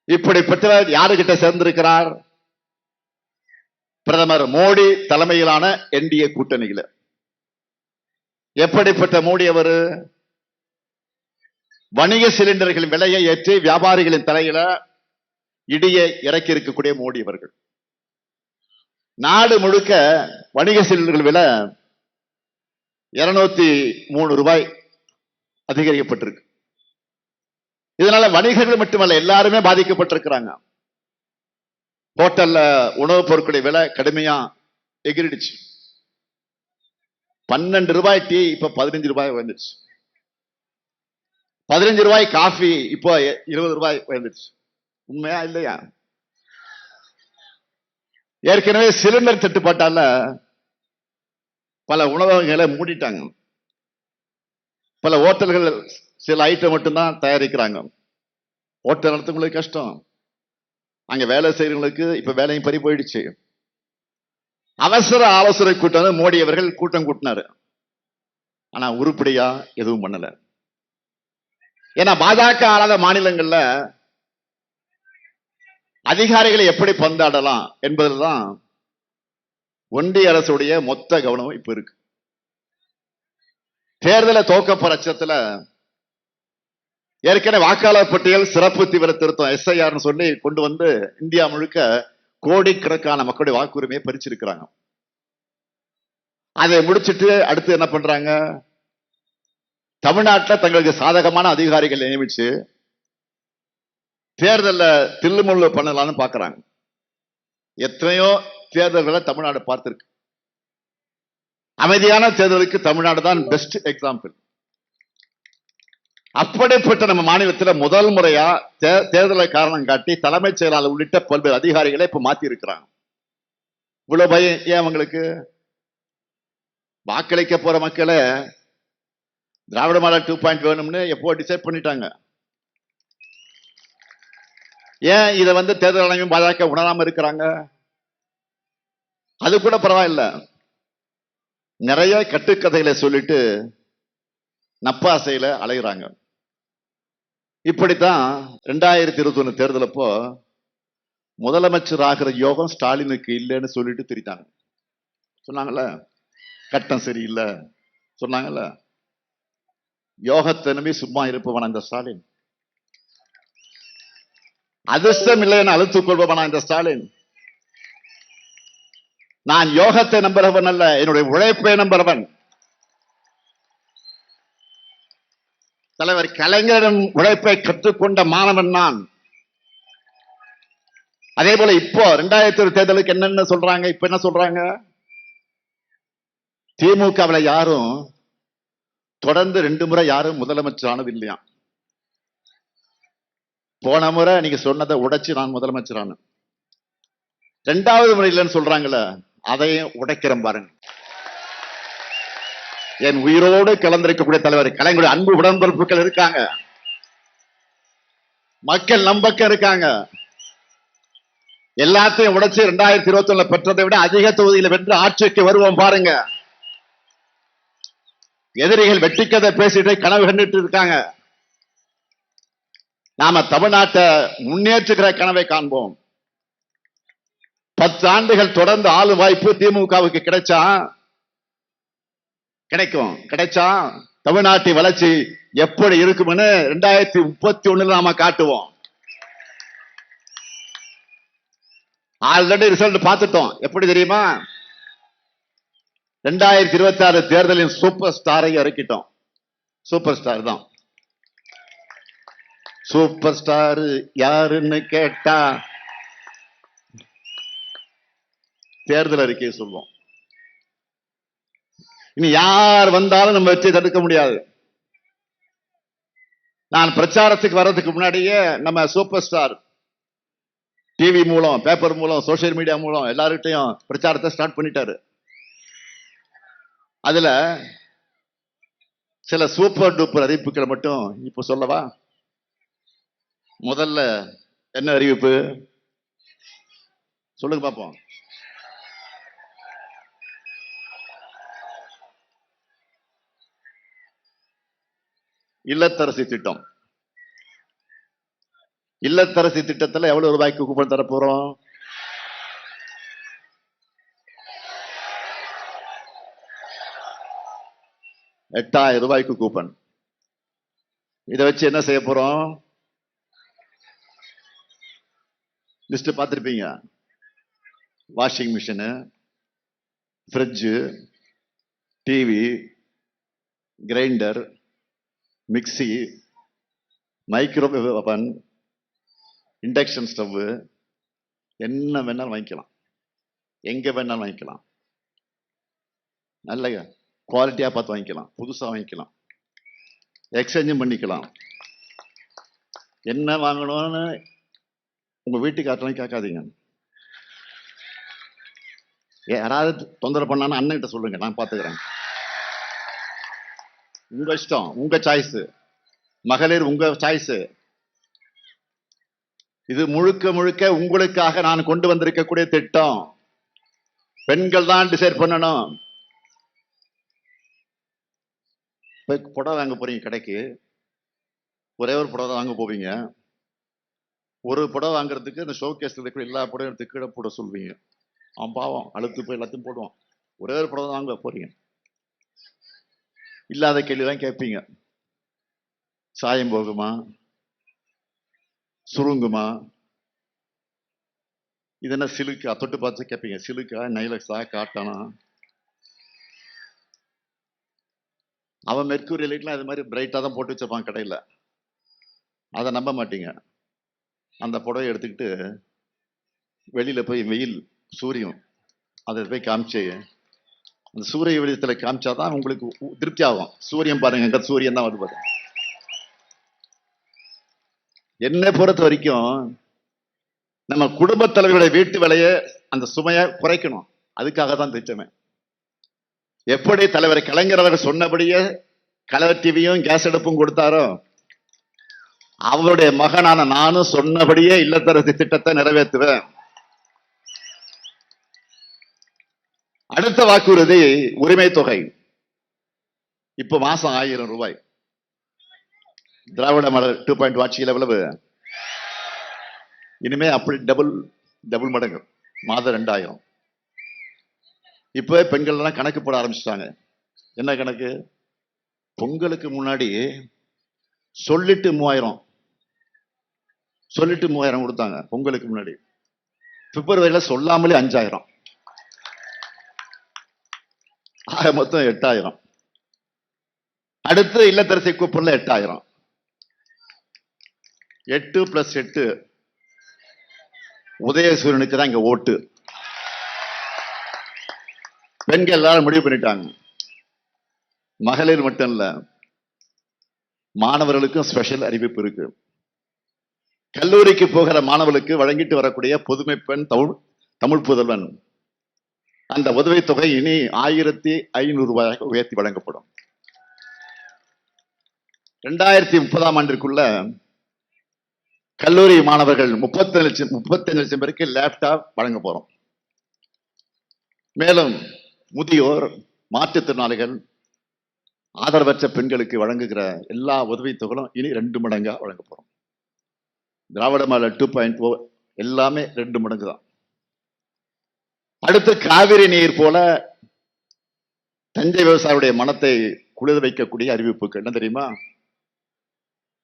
இப்படிப்பட்டவர் யாருகிட்ட சேர்ந்திருக்கிறார்? பிரதமர் மோடி தலைமையிலான NDA கூட்டணியில. எப்படிப்பட்ட மோடி அவரு? வணிக சிலிண்டர்களின் விலையை ஏற்றி வியாபாரிகளின் தலையில இடியை இறக்கி இருக்கக்கூடிய மோடி அவர்கள். நாடு முழுக்க வணிக சிலிண்டர்கள் விலை 203 ரூபாய் அதிகரிக்கப்பட்டிருக்கு. இதனால வணிகர்கள் மட்டுமல்ல எல்லாருமே பாதிக்கப்பட்டிருக்கிறாங்க. ஹோட்டல்ல உணவுப் பொருட்களுடைய விலை கடுமையா எகிரிடுச்சு. 12 ரூபாய் டீ இப்ப 15 ரூபாய் வந்துடுச்சு. 15 ரூபாய் காஃபி இப்போ 20 ரூபாய் வந்துடுச்சு. உண்மையா இல்லையா? ஏற்கனவே சிலிண்டர் தட்டுப்பாட்டால பல உணவகங்களை மூடிட்டாங்க. பல ஹோட்டல்கள் சில ஐட்டம் மட்டும்தான் தயாரிக்கிறாங்க. ஹோட்டல் நடத்துவங்களுக்கு கஷ்டம். அங்க வேலை செய்யறவங்களுக்கு இப்ப வேலையும் பறி போயிடுச்சு. அவசர ஆலோசனை கூட்டம் மோடி அவர்கள் கூட்டம் கூட்டினாரு. ஆனா உருப்படியா எதுவும் பண்ணல. ஏன்னா பாஜக ஆளாத மாநிலங்கள்ல அதிகாரிகளை எப்படி பந்தாடலாம் என்பதுதான் ஒன்றிய அரசுடைய மொத்த கவனம் இப்ப இருக்கு. தேர்தலை தோக்க பட்சத்துல ஏற்கனவே வாக்காளர் பட்டியல் சிறப்பு தீவிர திருத்தம் SIR சொல்லி கொண்டு வந்து இந்தியா முழுக்க கோடிக்கணக்கான மக்களுடைய வாக்குரிமையை பறிச்சிருக்கிறாங்க. அதை முடிச்சிட்டு அடுத்து என்ன பண்றாங்க? தமிழ்நாட்டில் தங்களுக்கு சாதகமான அதிகாரிகள் நியமிச்சு தேர்தலில் தில்லுமுள்ளு பண்ணலாம்னு பாக்குறாங்க. எத்தனையோ தேர்தல்களை தமிழ்நாடு பார்த்திருக்கு. அமைதியான தேர்தலுக்கு தமிழ்நாடு தான் பெஸ்ட் எக்ஸாம்பிள். அப்படிப்பட்ட நம்ம மாநிலத்தில் முதல் முறையா தேர்தலை காரணம் காட்டி தலைமைச் செயலாளர் உள்ளிட்ட பல்வேறு அதிகாரிகளை இப்ப மாத்தி இருக்கிறாங்க. இவ்வளவு பயம் ஏன் அவங்களுக்கு? வாக்களிக்க போற மக்களை திராவிட மாடல் 2.0 வேணும்னு எப்போ டிசைட் பண்ணிட்டாங்க. ஏன் இதை தேர்தல் ஆணையம் பாஜக உணராம இருக்கிறாங்க? அது கூட பரவாயில்ல. நிறைய கட்டுக்கதைகளை சொல்லிட்டு நப்பாசையில அலைகிறாங்க. இப்படித்தான் 2021 தேர்தல் அப்போ முதலமைச்சர் ஆகிற யோகம் ஸ்டாலினுக்கு இல்லைன்னு சொல்லிட்டு திரிட்டாங்க. சொன்னாங்கல்ல, கட்டம் சரியில்லை சொன்னாங்கல்ல. யோகத்தை நம்பி சும்மா இருப்பவனா இந்த ஸ்டாலின்? அதிர்ஷ்டம் இல்லைன்னு அழுத்துக் கொள்பவனா இந்த ஸ்டாலின்? நான் யோகத்தை நம்புறவன் அல்ல, என்னுடைய உழைப்பை நம்புறவன். தலைவர் கலைஞரின் உழைப்பை கற்றுக்கொண்ட மாணவன் நான். அதே போல இப்போ 2000 தேர்தலுக்கு என்னென்ன சொல்றாங்க? இப்ப என்ன சொல்றாங்க? திமுகவில் யாரும் தொடர்ந்து 2 முறை யாரும் முதலமைச்சர் ஆனது இல்லையா? போன முறை நீங்க சொன்னதை உடைச்சு நான் முதலமைச்சர் ஆனேன். 2வது முறை இல்லைன்னு சொல்றாங்கல்ல, அதையும் உடைக்கிறேன் பாருங்க. என் உயிரோடு கலந்திருக்கக்கூடிய தலைவர் கலைஞருடைய அன்பு உடன்பிறப்புகள் இருக்காங்க, மக்கள் நம்பக்கம் இருக்காங்க. எல்லாத்தையும் உடைச்சு 2021 பெற்றதை விட அதிக தொகுதியில் வென்று ஆட்சிக்கு வருவோம் பாருங்க. எதிரிகள் வெட்டிக்கதை பேசிட்டு கனவு கண்டுட்டு இருக்காங்க. நாம தமிழ்நாட்டை முன்னேற்றுகிற கனவை காண்போம். 10 ஆண்டுகள் தொடர்ந்து ஆளும் வாய்ப்பு திமுகவுக்கு கிடைச்சா தமிழ்நாட்டை வளர்ச்சி எப்படி இருக்கும்னு 2031 நாம காட்டுவோம். ஆல்ரெடி ரிசல்ட் பார்த்துட்டோம். எப்படி தெரியுமா? 2026 தேர்தலின் சூப்பர் ஸ்டாரை இறக்கிட்டோம். சூப்பர் ஸ்டார் தான். சூப்பர் ஸ்டார் யாருன்னு கேட்டா தேர்தல் அறிக்கையை சொல்லுவோம். இனி யார் வந்தாலும் நம்ம வச்சு தடுக்க முடியாது. நான் பிரச்சாரத்துக்கு வர்றதுக்கு முன்னாடியே நம்ம சூப்பர் ஸ்டார் டிவி மூலம், பேப்பர் மூலம், சோசியல் மீடியா மூலம் எல்லார்கிட்டையும் பிரச்சாரத்தை ஸ்டார்ட் பண்ணிட்டாரு. அதுல சில சூப்பர் டூப்பர் அறிவிப்புகளை மட்டும் இப்ப சொல்லவா? முதல்ல என்ன அறிவிப்பு சொல்லுங்க பாப்போம். இல்லத்தரசி திட்டம். இல்லத்தரசி திட்டத்தில் எவ்வளவு ரூபாய்க்கு கூப்பன் தர போறோம்? 8000 ரூபாய்க்கு கூப்பன். இதை வச்சு என்ன செய்ய போறோம்? லிஸ்ட் பார்த்திருப்பீங்க. Washing machine, fridge, TV, grinder, mixie, microwave அவன், இண்டக்ஷன் ஸ்டவ், என்ன வேணாலும் வாங்கிக்கலாம், எங்க வேணாலும் வாங்கிக்கலாம். நல்ல குவாலிட்டியா பார்த்து வாங்கிக்கலாம், புதுசா வாங்கிக்கலாம், எக்ஸ்சேஞ்சும் பண்ணிக்கலாம். என்ன வாங்கணும்னு உங்க வீட்டுக்காரலாம் கேட்காதீங்க. யாராவது தொந்தரவு பண்ணான்னு அண்ணன் கிட்ட சொல்லுங்க, நான் பாத்துக்கிறேன். உங்க இஷ்டம், உங்க சாய்ஸ். மகளிர் உங்க சாய்ஸ். இது முழுக்க முழுக்க உங்களுக்காக நான் கொண்டு வந்திருக்கக்கூடிய திட்டம். பெண்கள் தான் டிசைட் பண்ணணும். புடவை வாங்க போறீங்க கடைக்கு, ஒரே ஒரு புடவை வாங்க போவீங்க. ஒரு புடவை வாங்குறதுக்கு இந்த ஷோ கேஸ்ல இருக்கிற எல்லா புடவை எடுத்து கீழே போட சொல்வீங்க. அவன் பாவம் அழுத்து போய் எல்லாத்தையும் போடுவான். ஒரே ஒரு புடவை வாங்க போறீங்க, இல்லாத கேள்விதான் கேட்பீங்க. சாயம் போகுமா, சுருங்குமா? இது என்ன சிலுக்கா? தொட்டு பார்த்து கேட்பீங்க, சிலுக்கா, நைலக்ஸா, காட்டனா? அவன் மெர்க்குரி லைட்லாம் இது மாதிரி பிரைட்டா தான் போட்டு வச்சிருப்பான் கடையில. அதை நம்ப மாட்டீங்க. அந்த புடவை எடுத்துக்கிட்டு வெளியில போய் வெயில், சூரியன், அதை போய் காமிச்சு அந்த சூரிய வெளிச்சத்துல காமிச்சாதான் உங்களுக்கு திருப்தி ஆகும். சூரியன் பாருங்க, எங்க சூரியன் தான் வந்து பாருங்க. என்னை பொறுத்த வரைக்கும் நம்ம குடும்ப தலைவர்களுடைய வீட்டு வேலையை, அந்த சுமையை குறைக்கணும். அதுக்காக தான் திட்டமே. எப்படி தலைவர் கலைஞர் அவர்கள் சொன்னபடியே கலர் டிவியும் கேஸ் அடுப்பும் கொடுத்தாரோ, அவருடைய மகனான நானும் சொன்னபடியே இல்லத்தரசி திட்டத்தை நிறைவேற்றுவேன். அடுத்த வாக்குறுதி உரிமை தொகை. இப்ப மாசம் 1000 ரூபாய். திராவிட மாடல் 2.0 ஆட்சியில் எவ்வளவு? இனிமே அப்படி டபுள் மடங்கு, மாதம் 2000. இப்ப பெண்கள் எல்லாம் கணக்கு போட ஆரம்பிச்சிட்டாங்க. என்ன கணக்கு? பொங்கலுக்கு முன்னாடி சொல்லிட்டு 3000 கொடுத்தாங்க. பொங்கலுக்கு முன்னாடி பிப்ரவரியில சொல்லாமலே 5000. ஆக மொத்தம் 8000. அடுத்து இல்லத்தரசி கூப்பன்ல 8000. 8 + 8 உதயசூரியனுக்கு தான் இங்க ஓட்டு. பெண்கள் எல்லாரும் முடிவு பண்ணிட்டாங்க. மகளிர் மட்டும் இல்ல, மாணவர்களுக்கும் ஸ்பெஷல் அறிவிப்பு இருக்கு. கல்லூரிக்கு போகிற மாணவர்களுக்கு வழங்கிட்டு வரக்கூடிய புதுமை பெண் தமிழ் புதல்வன் அந்த உதவித்தொகை இனி 1500 ரூபாயாக உயர்த்தி வழங்கப்படும். 2030ஆம் ஆண்டிற்குள்ள கல்லூரி மாணவர்கள் 35 லட்சம் பேருக்கு லேப்டாப் வழங்க போறோம். மேலும் முதியோர், மாற்றுத்திறனாளிகள், ஆதரவற்ற பெண்களுக்கு வழங்குகிற எல்லா உதவித்தொகையும் இனி 2 மடங்கா வழங்க போறோம். திராவிட மாடல் 2.0 எல்லாமே 2 மடங்கு தான். அடுத்து காவிரி நீர் போல தஞ்சை விவசாயியுடைய மனத்தை குளிர வைக்கக்கூடிய அறிவிப்புகள் என்ன தெரியுமா?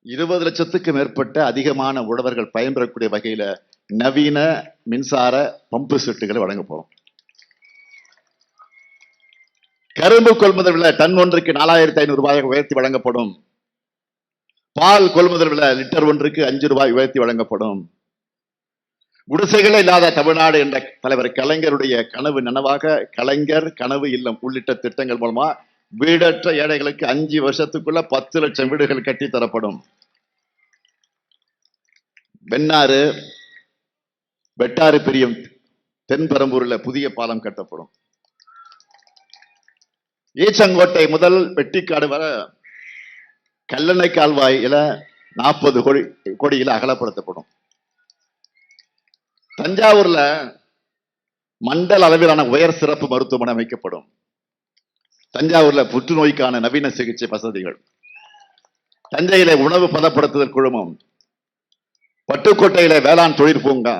20 லட்சத்துக்கு மேற்பட்ட அதிகமான உழவர்கள் பயன்பெறக்கூடிய வகையில நவீன மின்சார பம்பு செட்டுகளை வழங்க போறோம். கரும்பு கொள்முதல் விலை டன் ஒன்றுக்கு 4500 ரூபாய் உயர்த்தி வழங்கப்படும். பால் கொள்முதல் விலை லிட்டர் ஒன்றுக்கு 5 ரூபாய் உயர்த்தி வழங்கப்படும். குடிசைகளே இல்லாத தமிழ்நாடு என்ற தலைவர் கலைஞருடைய கனவு நனவாக கலைஞர் கனவு இல்லம் உள்ளிட்ட திட்டங்கள் மூலமா வீடற்ற ஏழைகளுக்கு 5 வருஷத்துக்குள்ள 10 லட்சம் வீடுகள் கட்டி தரப்படும். வெட்டாறு பிரியும் தென்பெரம்பூர்ல புதிய பாலம் கட்டப்படும். ஈச்சங்கோட்டை முதல் வெட்டிக்காடு வர கல்லணை கால்வாயில 40 கோடியில அகலப்படுத்தப்படும். தஞ்சாவூர்ல மண்டல அளவிலான உயர் சிறப்பு மருத்துவமனை அமைக்கப்படும். தஞ்சாவூர்ல புற்றுநோய்க்கான நவீன சிகிச்சை வசதிகள். தஞ்சையில உணவு பதப்படுத்துதல் குழுமம். பட்டுக்கோட்டையில வேளாண் தொழிற்பூங்கா.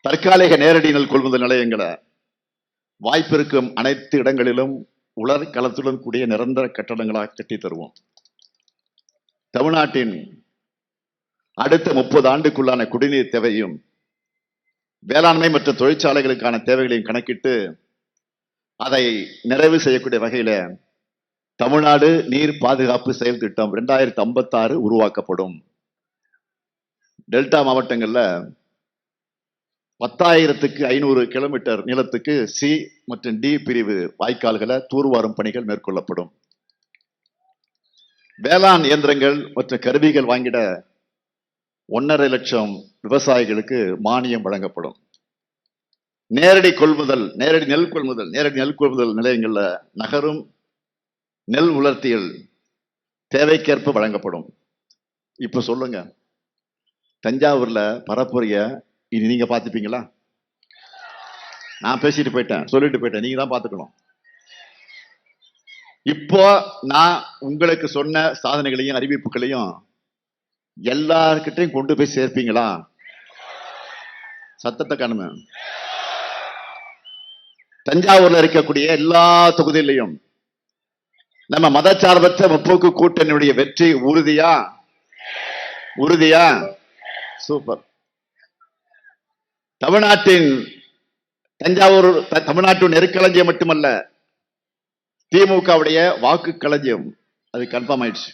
தற்காலிக நேரடி நெல் கொள்முதல் நிலையங்களை வாய்ப்பிருக்கும் அனைத்து இடங்களிலும் உலர் களத்துடன் கூடிய நிரந்தர கட்டடங்களாக கட்டி தருவோம். தமிழ்நாட்டின் அடுத்த 30 ஆண்டுக்குள்ளான குடிநீர் தேவையும் வேளாண்மை மற்றும் தொழிற்சாலைகளுக்கான தேவைகளையும் கணக்கிட்டு அதை நிறைவு செய்யக்கூடிய வகையில தமிழ்நாடு நீர் பாதுகாப்பு செயல் திட்டம் 2056 உருவாக்கப்படும். டெல்டா மாவட்டங்கள்ல 10,500 கிலோமீட்டர் நீளத்துக்கு சி மற்றும் டி பிரிவு வாய்க்கால்களை தூர்வாரும் பணிகள் மேற்கொள்ளப்படும். வேளாண் இயந்திரங்கள் மற்றும் கருவிகள் வாங்கிட 1.5 லட்சம் விவசாயிகளுக்கு மானியம் வழங்கப்படும். நேரடி நெல் கொள்முதல் நிலையங்கள்ல நகரும் நெல் உலர்த்தியல் தேவைக்கேற்ப வழங்கப்படும். இப்ப சொல்லுங்க, தஞ்சாவூர்ல பரப்புரைய இனி நீங்க பாத்துப்பீங்களா? நான் பேசிட்டு போயிட்டேன், சொல்லிட்டு போயிட்டேன், நீங்க தான் பாத்துக்கணும். இப்போ நான் உங்களுக்கு சொன்ன சாதனைகளையும் அறிவிப்புகளையும் எல்லார்கிட்டையும் கொண்டு போய் சேர்ப்பீங்களா? சத்தத்தை காணுமே. தஞ்சாவூர்ல இருக்கக்கூடிய எல்லா தொகுதியிலையும் நம்ம மதச்சார்பற்ற முற்போக்கு கூட்டணியுடைய வெற்றி உறுதியா? உறுதியா? சூப்பர். தமிழ்நாட்டின் தஞ்சாவூர் தமிழ்நாட்டின் நெருக்களஞ்சியம் மட்டுமல்ல, திமுகவுடைய வாக்கு களஞ்சியம். அது கன்ஃபார்ம் ஆயிடுச்சு.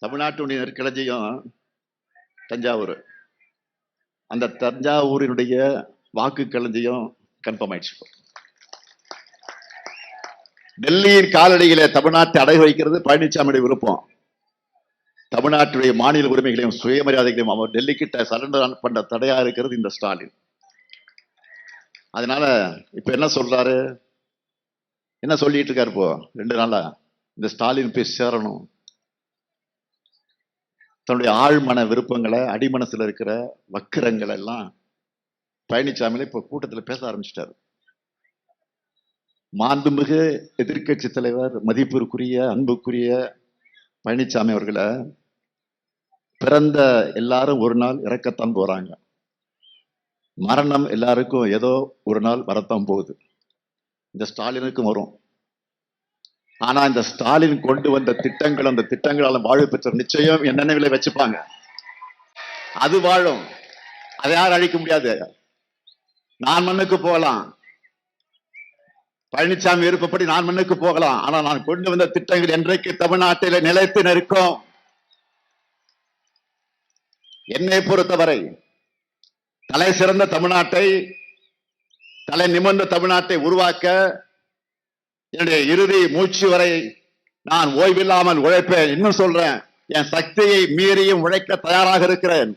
தமிழ்நாட்டுடைய நெருக்களஞ்சியம் தஞ்சாவூர். அந்த தஞ்சாவூரினுடைய வாக்கு களஞ்சியம் கன்ஃபார்ம் ஆயிடுச்சு. டெல்லியின் காலடியில தமிழ்நாட்டை அடகு வைக்கிறது பழனிசாமியுடைய விருப்பம். தமிழ்நாட்டுடைய மாநில உரிமைகளையும் சுயமரியாதைகளையும் அவர் டெல்லி கிட்ட சரண்டர் பண்ண தடையா இருக்கிறது இந்த ஸ்டாலின். அதனால இப்ப என்ன சொல்றாரு, என்ன சொல்லிட்டு இருக்காரு? இப்போ 2 நாளா இந்த ஸ்டாலின் போய் சேரணும், தன்னுடைய ஆழ்மன விருப்பங்களை, அடிமனசுல இருக்கிற வக்கிரங்கள் எல்லாம் பழனிசாமியில இப்ப கூட்டத்தில் பேச ஆரம்பிச்சிட்டாரு. மாண்புமிகு எதிர்கட்சி தலைவர், மதிப்பிற்குரிய அன்புக்குரிய பழனிசாமி அவர்களை பிறந்த எல்லாரும் ஒரு நாள் இறக்கத்தான் போறாங்க. மரணம் எல்லாருக்கும் ஏதோ ஒரு நாள் வரத்தான் போகுது. இந்த ஸ்டாலினுக்கும் வரும். ஆனா இந்த ஸ்டாலின் கொண்டு வந்த திட்டங்கள், அந்த திட்டங்களால வாழ்வு பெற்ற நிச்சயம் என் நினைவில் வச்சுப்பாங்க. அது வாழும். அதை யாரும் அழிக்க முடியாது. நான் மண்ணுக்கு போகலாம், பழனிசாமி விருப்பப்படி நான் மண்ணுக்கு போகலாம். ஆனா நான் கொண்டு வந்த திட்டங்கள் என்றைக்கு தமிழ்நாட்டில் நிலைத்து நிற்கும். என்னை பொறுத்தவரை தலை சிறந்த தமிழ்நாட்டை, தலை நிமிர்ந்த தமிழ்நாட்டை உருவாக்க என்னுடைய இறுதி மூச்சு வரை நான் ஓய்வில்லாமல் உழைப்பேன். இன்னும் சொல்றேன், என் சக்தியை மீறியும் உழைக்க தயாராக இருக்கிறேன்.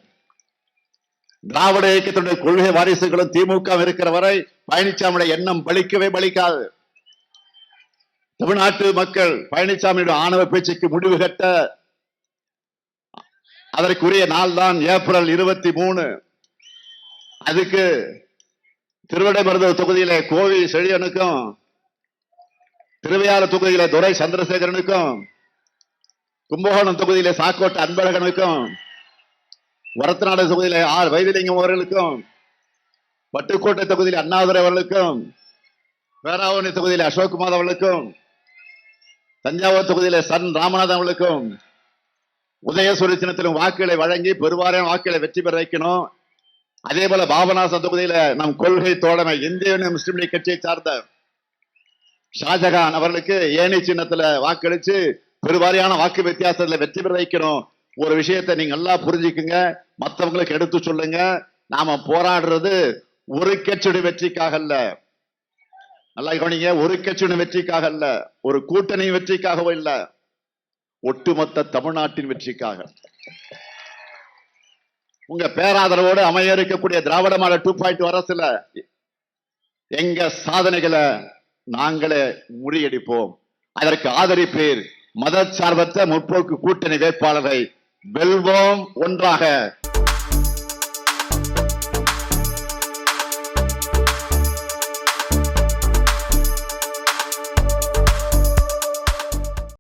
திராவிட இயக்கத்தினுடைய கொள்கை வாரிசுகளும் திமுக இருக்கிற வரை பழனிசாமியுடைய எண்ணம் பலிக்கவே பலிக்காது. தமிழ்நாட்டு மக்கள் பழனிசாமியுடைய ஆணவ பேச்சுக்கு முடிவு கட்ட அதற்குரிய நாள் தான் ஏப்ரல் 23. அதுக்கு திருவிடைமருதூர் தொகுதியில கோவி செழியனுக்கும், திருவையாறு தொகுதியில துரை சந்திரசேகரனுக்கும், கும்பகோணம் தொகுதியில சாக்கோட்டை அன்பழகனுக்கும், வரத்தநாடு தொகுதியில ஆர் வைத்திலிங்கம் அவர்களுக்கும், பட்டுக்கோட்டை தொகுதியில் அண்ணாதுரை அவர்களுக்கும், பேராவூரணி தொகுதியில அசோக்குமார் அவர்களுக்கும், தஞ்சாவூர் தொகுதியில சன் ராமநாதன் அவர்களுக்கும் உதயசூரிய சின்னத்திலும் வாக்குகளை வழங்கி பெருவாரியான வாக்குகளை வெற்றி பெற வைக்கணும். அதே போல பாபநாசம் தொகுதியில நம் கொள்கை தோழமை இந்திய முஸ்லிம் லீக் கட்சியை சார்ந்த ஷாஜகான் அவர்களுக்கு ஏணி சின்னத்துல வாக்களிச்சு பெருவாரியான வாக்கு வித்தியாசத்துல வெற்றி பெற வைக்கணும். ஒரு விஷயத்தை நீங்க நல்லா புரிஞ்சுக்குங்க, மற்றவங்களுக்கு எடுத்து சொல்லுங்க. நாம போராடுறது ஒரு கட்சியுடைய வெற்றிக்காக அல்ல. நல்லா கவனிங்க, ஒரு கட்சியுடைய வெற்றிக்காக அல்ல, ஒரு கூட்டணி வெற்றிக்காகவோ இல்ல, ஒட்டுமொத்த தமிழ்நாட்டின் வெற்றிக்காக. உங்க பேராதரவோடு அமைய இருக்கக்கூடிய திராவிட மாடல் 2.0 அரசுல எங்க சாதனைகளை நாங்களே முறியடிப்போம். அதற்கு ஆதரிப்பீர். மதச்சார்பற்ற முற்போக்கு கூட்டணி வேட்பாளரை வெல்வோம் ஒன்றாக.